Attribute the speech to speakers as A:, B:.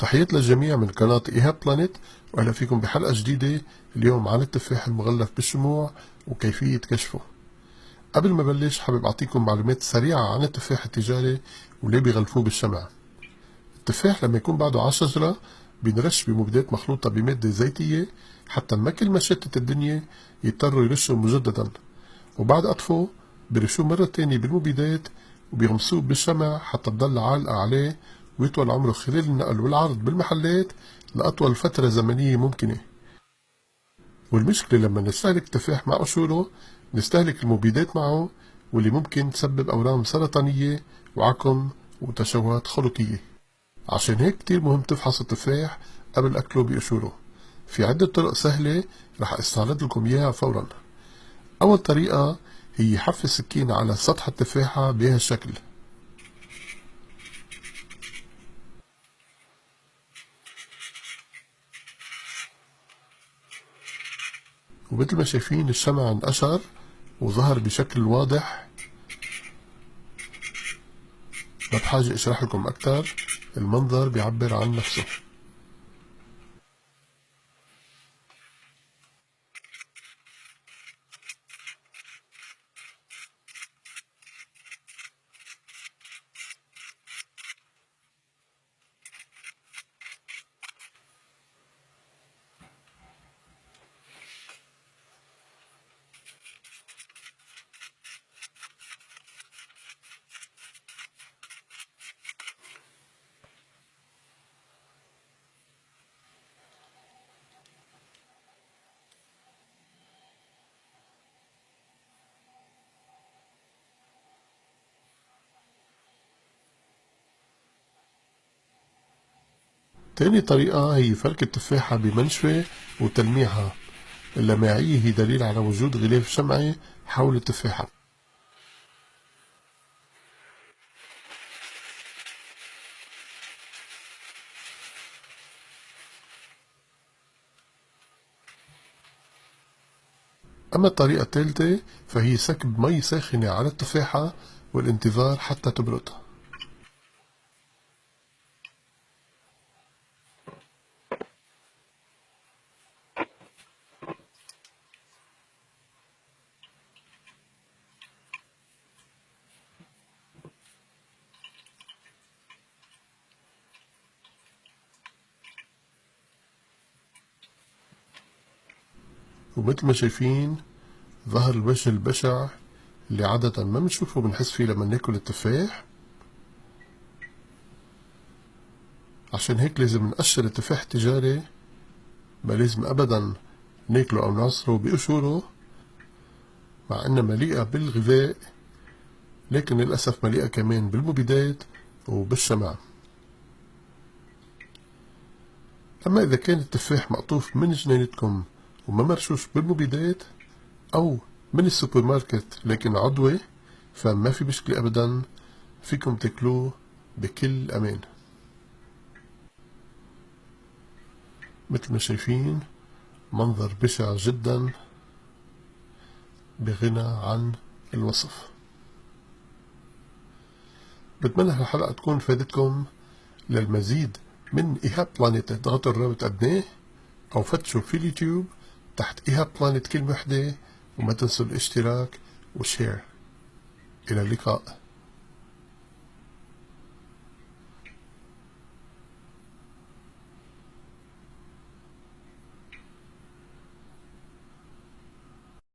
A: تحياتي للجميع من قناة إيهاب بلانيت، وأهلا فيكم بحلقة جديدة اليوم عن التفاح المغلف بالشموع وكيفية كشفه. قبل ما بلش حابب أعطيكم معلومات سريعة عن التفاح التجاري وليه بيغلفوه بالشمع. التفاح لما يكون بعده على الشجرة بينرش بمبيدات مخلوطة بمادة زيتية حتى ما كل ما شتت الدنيا يضطروا يرشوا مجددا، وبعد قطفه بيرشوه مرة تانية بالمبيدات وبيغمسوه بالشمع حتى تضل عالقة عليه ويطول عمره خلال النقل والعرض بالمحلات لأطول فترة زمنية ممكنة. والمشكلة لما نستهلك التفاح مع قشوره نستهلك المبيدات معه، واللي ممكن تسبب أورام سرطانية وعقم وتشوهات خلقية. عشان هيك كتير مهم تفحص التفاح قبل أكله بقشوره. في عدة طرق سهلة رح استعرض لكم إياها فورا. أول طريقة هي حف السكينة على سطح التفاحة بهالشكل، ومثل ما شايفين الشمع انقشر وظهر بشكل واضح. ما بحاجة اشرح لكم اكتر، المنظر بيعبر عن نفسه. تاني طريقة هي فرك التفاحة بمنشفة وتلميعها. اللماعية هي دليل على وجود غلاف شمعي حول التفاحة. أما الطريقة الثالثة فهي سكب مي ساخنة على التفاحة والانتظار حتى تبرد. ومثل ما شايفين ظهر الوجه البشع اللي عادة ما بنشوفه بنحس فيه لما ناكل التفاح. عشان هيك لازم نقشر التفاح التجاري، ما لازم أبدا ناكله أو نعصره بقشوره، مع إنها مليئة بالغذاء لكن للأسف مليئة كمان بالمبيدات وبالشمع. أما إذا كان التفاح مقطوف من جنينتكم وما مرشوش بالمبيدات أو من السوبر ماركت لكن عضوي فما في مشكلة أبدا، فيكم تاكلوه بكل أمان. مثل ما شايفين منظر بشع جدا بغنى عن الوصف. بتمنى هالحلقة تكون فادتكم. للمزيد من إيهاب بلانيت اضغطوا الرابط أدناه أو فتشوا في اليوتيوب تحت إيهاب بلانيت كلمة وحدة، وما تنسوا الاشتراك والشير. إلى اللقاء.